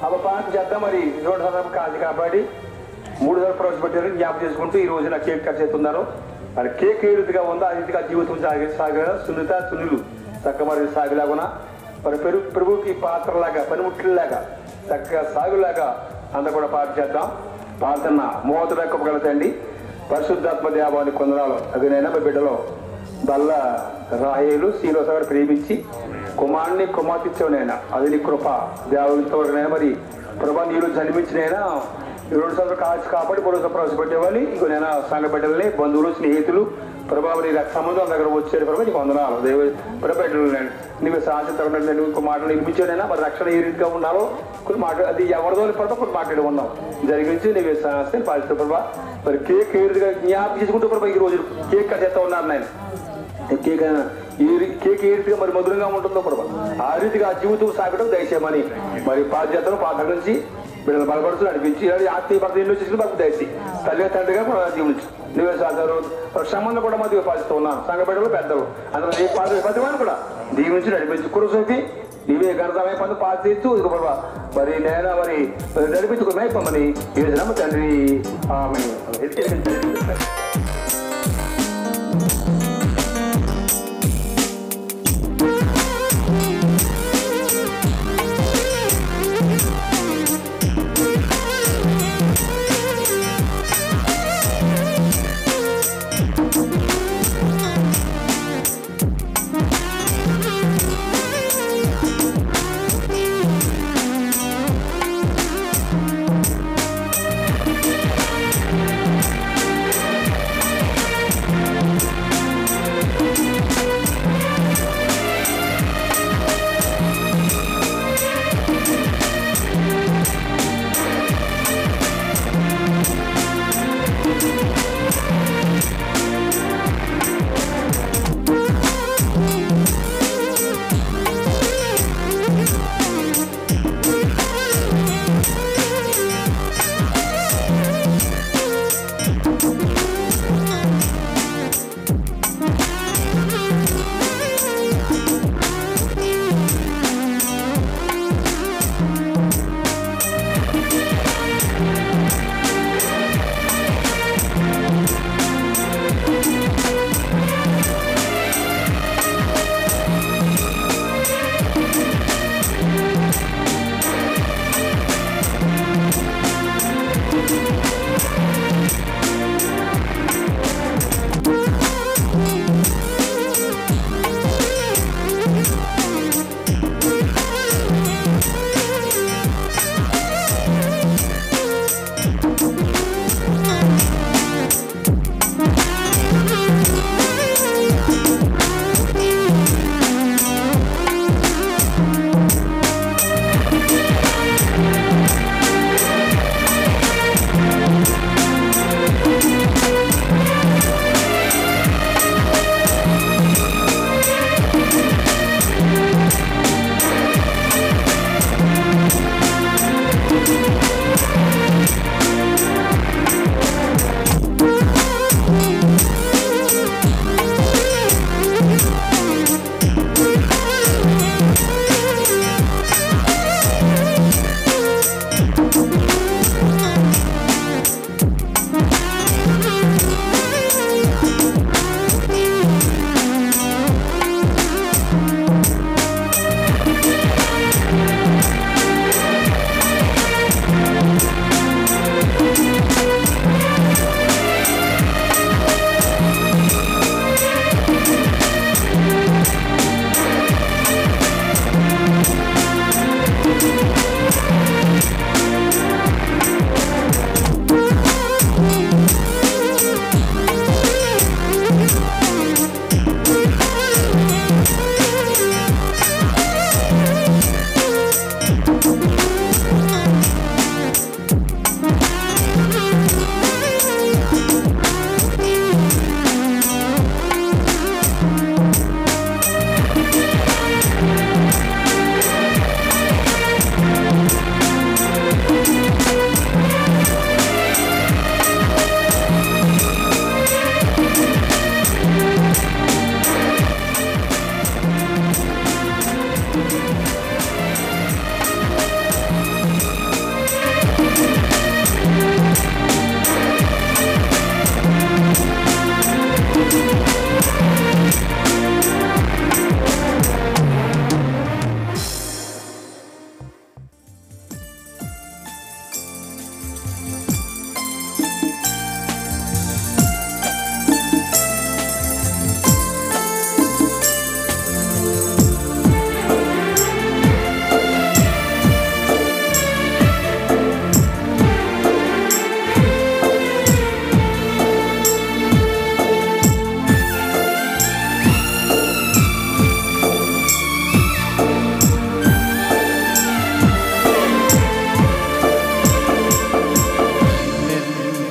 పాట చేద్దాం మరి 2 కాదు కాబట్టి 3 సార్లు ప్రవేశపెట్టారు జ్ఞాపకం చేసుకుంటూ ఈ రోజున కేక్ కట్ చేస్తున్నారు. మరి కేక్ ఏ రీతిగా ఉందో ఆ రీతిగా జీవితం సాగే సున్నిత సున్నులు చక్కగా మరి సాగులాగునా మరి ప్రభుకి పాత్రలాగా పనిముట్లలాగా చక్కగా సాగులాగా అంతా కూడా పాట చేద్దాం. ప్రార్థన మోతర కలతండి. పరిశుద్ధాత్మ దేవాన్ని కొందరాలు అదినైనా మా బిడ్డలో బల్ల రాయేలు శ్రీనివాస ప్రేమించి కుమార్తె ఇచ్చావునైనా అది నీ కృప దేవతోనైనా మరి ప్రభా నీరు జన్మించినైనా 2 సంవత్సరాలు కాల్చి కాబట్టి 3 సంవత్సరాలు ప్రవేశపెట్టేవాళ్ళు ఇంకో నేను సంఘ బిడ్డలని బంధువులు స్నేహితులు ప్రభావ నీ రక్త సంబంధం దగ్గర వచ్చారు ప్రభావ నీకు వందనాలు దేవ ప్రభావం నీకు సాధ్యత ఇంకో మాటలు వినిపించానైనా మరి రక్షణ ఏ రీతిగా ఉండాలో కొన్ని మాట అది ఎవరిదో ప్రభావ కొన్ని మాట్లాడి ఉన్నాం జరిగించి నీకు సాహసం పాలిస్తూ ప్రభావ మరి కేక్ ఏ రీతిగా జ్ఞాపకం చేసుకుంటూ ప్రభావ ఈ రోజు కేక్ కట్ చేస్తా ఉన్నారు నేను కేక్ ఏ రీతిగా మరి మధురంగా ఉంటుందో ప్రభావ ఆ రీతిగా జీవితం సాగడం దయచేయమని మరి బాధ్యతను పాత్ర నుంచి బిడ్డలు బలపడుతూ నడిపించి ఆత్మీయ భర్త ఇల్లు చేసిన భర్త దయచి తల్లి తండ్రిగా కూడా జీవించు నువ్వే సాధారణ సంబంధం కూడా మధ్య పాలిస్తూ ఉన్నాను సంఘ బిడ్డలు పెద్దలు అందులో ఏ పాత్ర ప్రతి వారు కూడా దీవించి నడిపించి కురుసోపి నీవే గణతమే పనులు పాత చేస్తూ ఇక ప్రభావ మరి నేను మరి నడిపించుకున్నాయి మమ్మల్ని ఈ తండ్రి ఆమె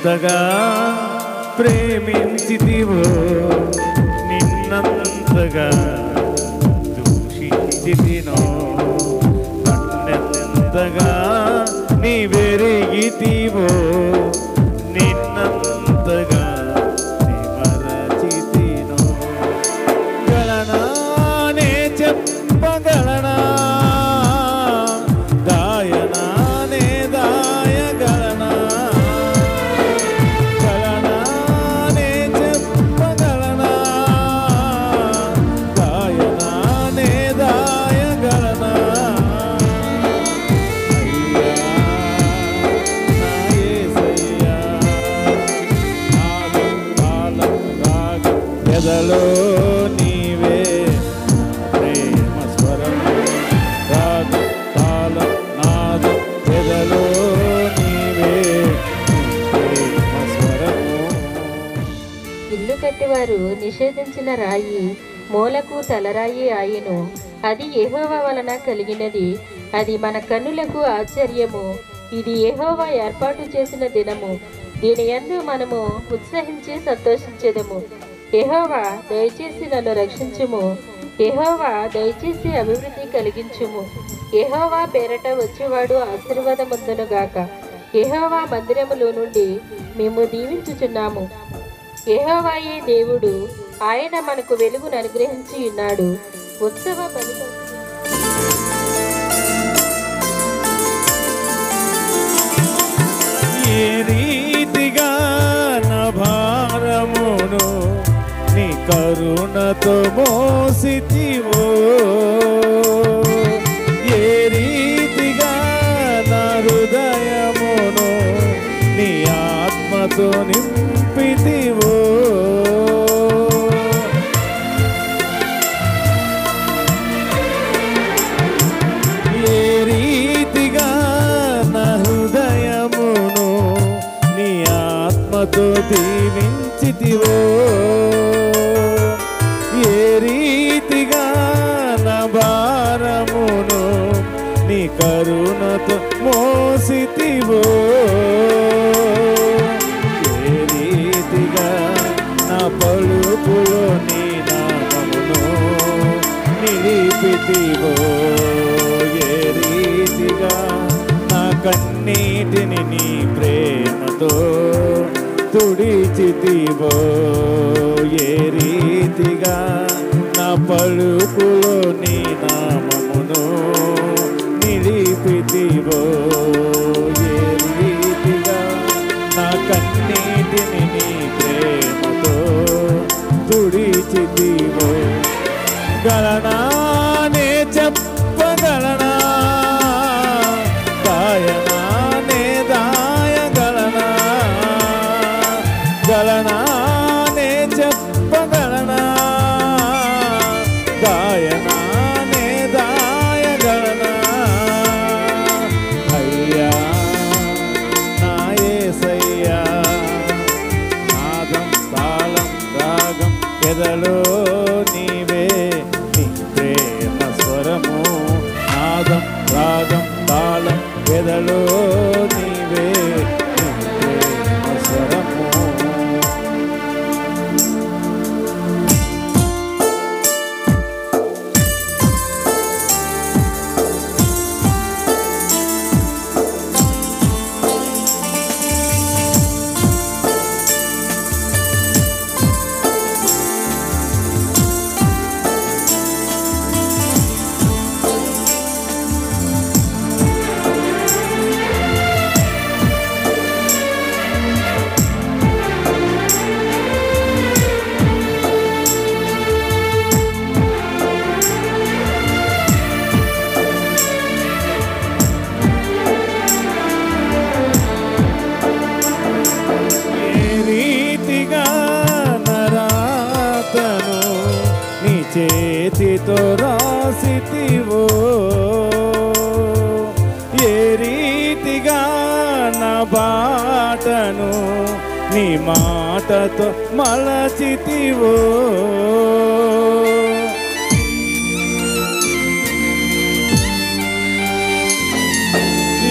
ఎంతగా ప్రేమించితివో నిన్నంతగా దూషించితినో నన్నెంతగా నీవెరిగితివో నిన్నంతగా నీ మరచితినో గలనా నే చెప్పగలనా దాయనా నే దాయగలనా గలనా నే చెప్పగలనా దాయనా నే దాయగలనా ఎదలో నీవే ప్రేమ స్వరము రాగం తాళం నాదం ఎదలో నీవే ప్రేమ స్వరము. ఇల్లు కట్టివారు నిషేధించిన రాయి మూలకు తలరాయి ఆయను. అది యెహోవా వలన కలిగినది, అది మన కన్నులకు ఆశ్చర్యము. ఇది యెహోవా ఏర్పాటు చేసిన దినము, దీని యందు మనము ఉత్సహించి సంతోషించెదము. యెహోవా దయచేసి నన్ను రక్షించుము, యెహోవా దయచేసి అభివృద్ధి కలిగించుము. యెహోవా పేరట వచ్చేవాడు ఆశీర్వాదముందునుగాక. యెహోవా మందిరములో నుండి మేము దీవించుచున్నాము. యెహోవాయే దేవుడు, ఆయన మనకు వెలుగును అనుగ్రహించి ఉన్నాడు. ఉత్సవ బలి ఏ రీతిగా నా భారమును నీ కరుణతో మోసితివో, ఏ రీతిగా నా హృదయమును నీ ఆత్మతో నింపితివో, ఏ రీతిగా నా హృదయమును నీ ఆత్మతో దీవించితివో, ఏ రీతిగా నా భారమును నీ కరుణతో మోసితివో, ఏ రీతిగా నా పలుకులో నీ నామమును నిలిపితివో, ఏ రీతిగా నా కన్నీటిని నీ ప్రేమతో తుడిచితివో, ఏ రీతిగా నా పలుకులో నీ నామమును నిలిపితివో, ఏ రీతిగా నా కన్నీటిని నీ ప్రేమతో తుడిచితివో. గలనా నే చెప్పగలనా దాయనా నే దాయగలనా, గలనా నే చెప్పగలనా దాయనా నే దాయగలనా. అయ్యా నా యేసయ్యా, నాదం తాళం రాగం ఎదలో నీవే నీ ప్రేమ స్వరము, నాదం రాగం తాళం ఎదలో నీవే నీ ప్రేమ స్వరము. చేతితో రాసితివో, ఏ రీతిగా నా బాటను నీ మాటతో మలచితివో,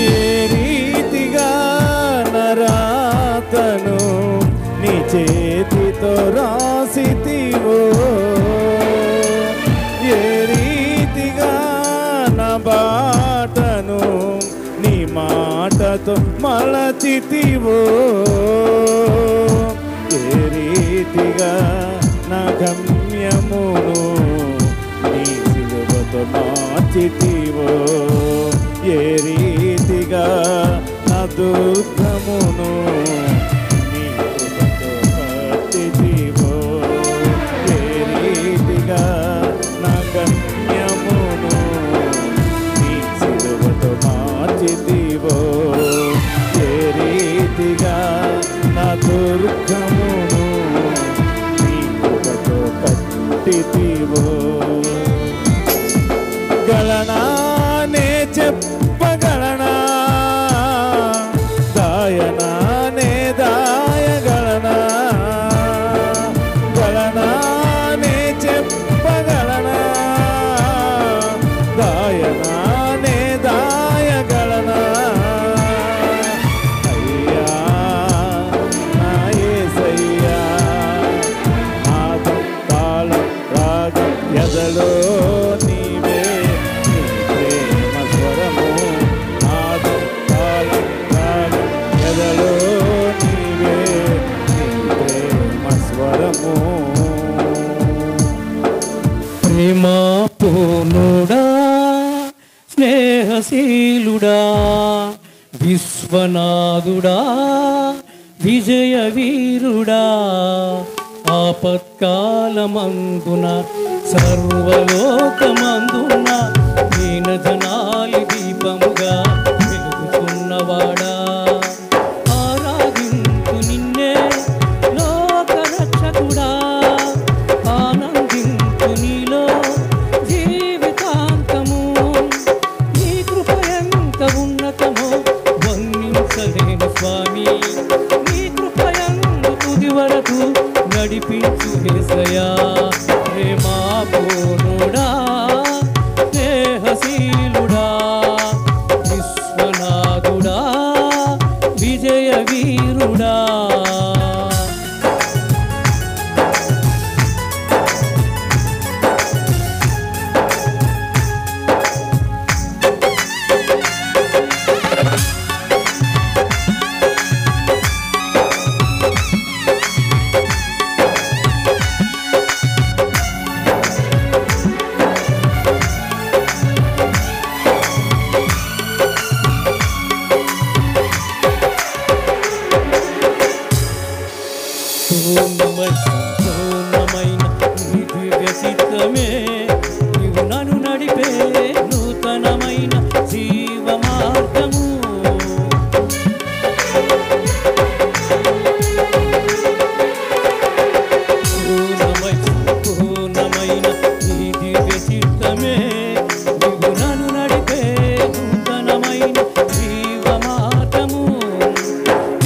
ఏ రీతిగా నా రాతను చేతితో రాసితివో ఏ రీతిగా నా బాటను నీ మాటతో మలచితివో ఏ రీతిగా నా గమ్యమును నీ సిలువతో మార్చితివో ఏ రీతిగా నా దుఃఖమును నీ కృపతో కట్టితివో ఏ రీతిగా నా గమ్యమును నీ సిలువతో మార్చితివో ఏ రీతిగా నా దుర్గమును నీ కృపతో కట్టితివో గలనానే చెప్పగలనా దాయనానే దాయగలనా గలనానే చెప్పగలనా దాయనానే దాయగలనా అయ్యా నా యేసయ్యా నాదం తాళం రాగం ఎదలో నీవే నీ ప్రేమ స్వరము నాదం తాళం రాగం ఎదలో నీవే నీ ప్రేమ స్వరము ప్రేమా పూర్ణుడా స్నేహశీలుడా విశ్వనాథుడా విజయ వీరుడా ఆపత్కాలమందున సర్వలోకమందున దీనజనాలి దీపముగా వెలుగుతున్నవాడా ఆరాధింతు నిన్నే లోకరక్షకుడా ఆనందింతు నీలో జీవితాంతము నీ కృప ఎంత ఉన్నతమో వర్ణించలేను స్వామి నీ కృప ఎంత తుది వరకు నడిపించు యేసయ్యా ప్రేమా పూర్ణుడా స్నేహశీలుడా విశ్వనాథుడా విజయ వీరుడా పూర్ణమైన నీ దివ్య చిత్తమే నీవు నన్ను నడిపే నూతనమైన జీవ మార్గము పూర్ణమైన నీ దివ్య చిత్తమే నీవు నన్ను నడిపే నూతనమైన జీవ మార్గము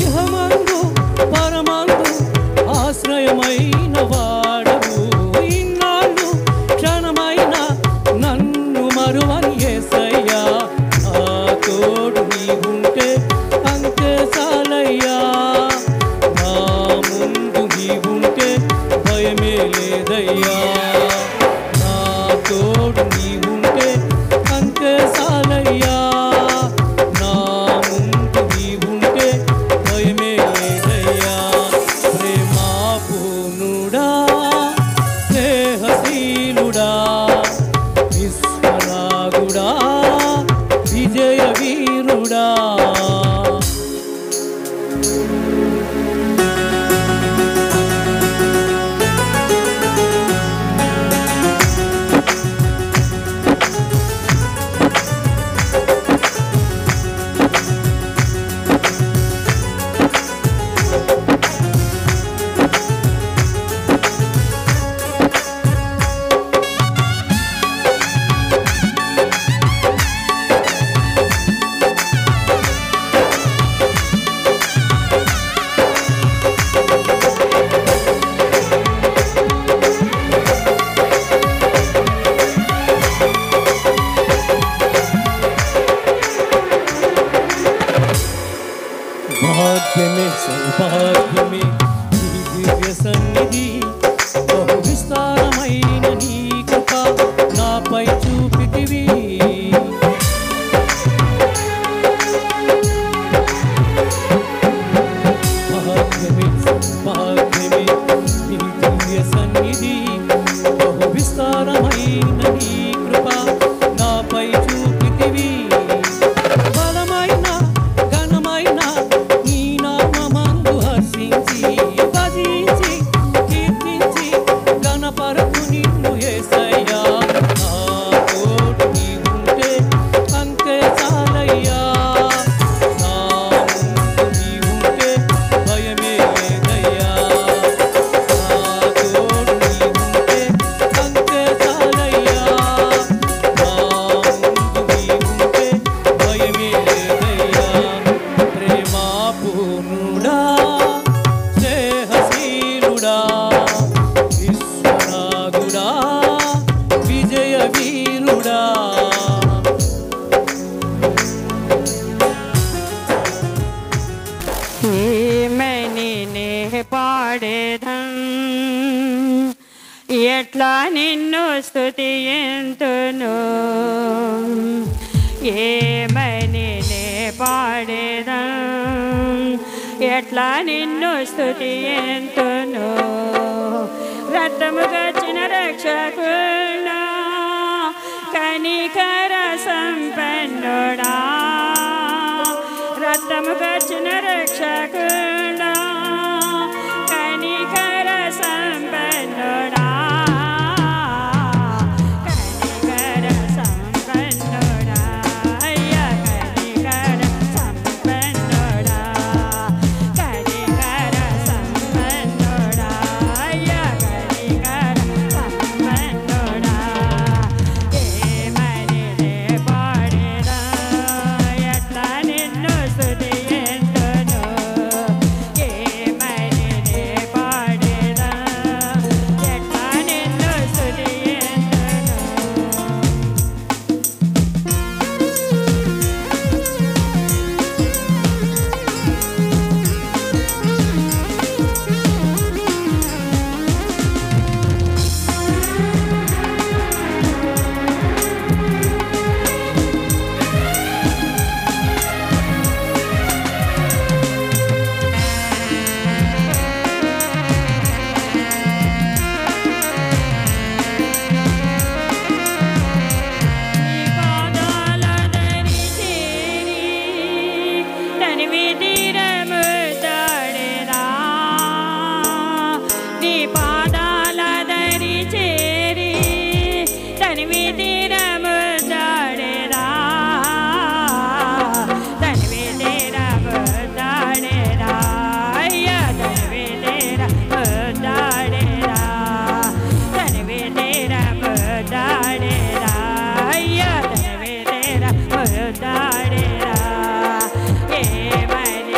ఇహమందు పరమందు ఆశ్రయమైన వాడవు ఇన్నాళ్ళు క్షణమైన నన్ను మరువని యేసయ్యా ఆ తోడు నీవుంటే అంతే చాలయ్యా నా ముందు నీవుంటే భయమే లేదయ్యా నా తోడు నీవుంటే అంతే చాలయ్యా నా ముందు నీవుంటే భయమే లేదయ్యా ప్రేమా పూర్ణుడా స్నేహశీలుడా విశ్వనాథుడా విజయ వీరుడా భాగ్యమే సౌభాగ్యమే దివ్య సన్నిధి బహు విస్తారమైన నీ కృప నాపై చూపితివి భాగ్యమే నీ దివ్య సన్నిధి బహు విస్తారమైన నీ కృప నాపై చూపితివి బలమైన ఘనమైన నీ నామమందు హర్షించి భజించి కీర్తించి గణపరకు నిన్ను యేసయ్యా నా తోడు నీవుంటే అంతే చాలయ్యా నా ముందు నీవుంటే భయమే లేదయ్యా నా తోడు నీవుంటే అంతే చాలయ్యా నా ముందు నీవుంటే భయమే లేదయ్యా ప్రేమాపూర్ణుడా స్నేహశీలుడా విశ్వనాథుడా విజయ వీరుడా ఏమని నే పాడేదం ఎట్లా నిన్ను స్తుతియంతును ఏమని నే పాడేదం ఎట్లా నిన్ను స్తుతియంతును రక్తముగచ్చిన రక్షకుడా కనికర సంపన్నుడా రక్తముగచ్చిన రక్షకుడా కనికర సంపన్నుడా కనికర సంపన్నుడా అయ్యా కనికర సంపన్నుడా కనికర సంపన్నుడా అయ్యా కనికర సంపన్నుడా ఏమని నే పాడేదా ఎట్లా నిన్ను స్తుతియంతును ఏమని నే పాడేదా ఎట్లా నిన్ను స్తుతియంతును నీ పాదాల దరి చేరి తనివి తీరము దాడేరా నీ పాదాల దరి చేరి తనివి తీరము దాడేరా తనివి తీరము దాడేరా అయ్యా తనివి తీరము దాడేరా తనివి తీరము దాడేరా అయ్యా తనివి తీరము దాడేరా ఏమని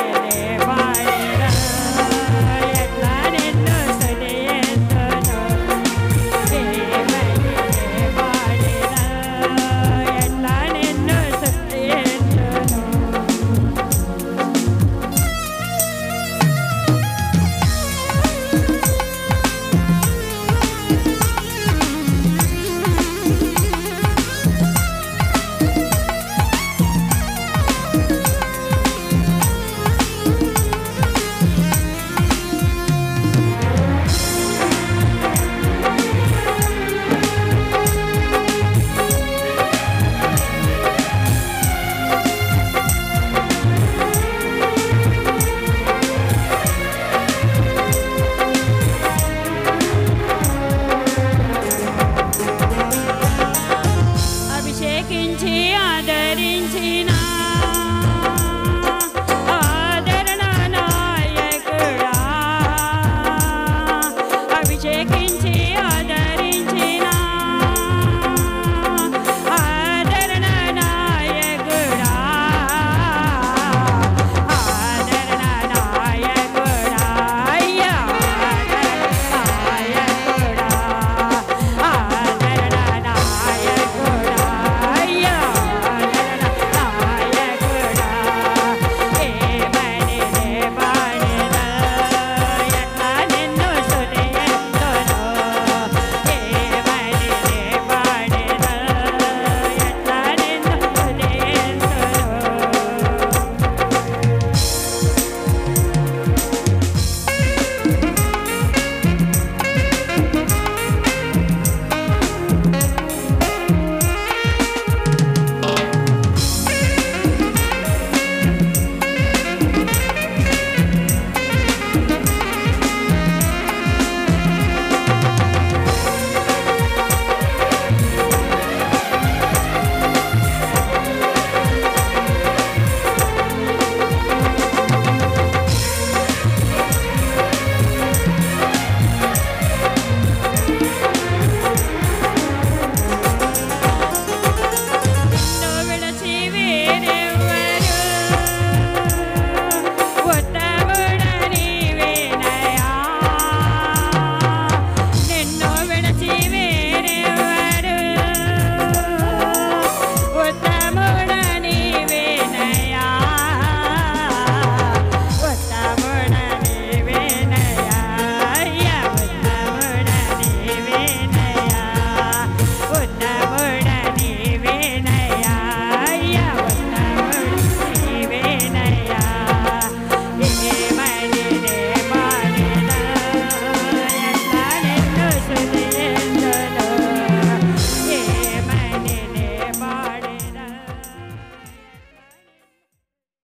रा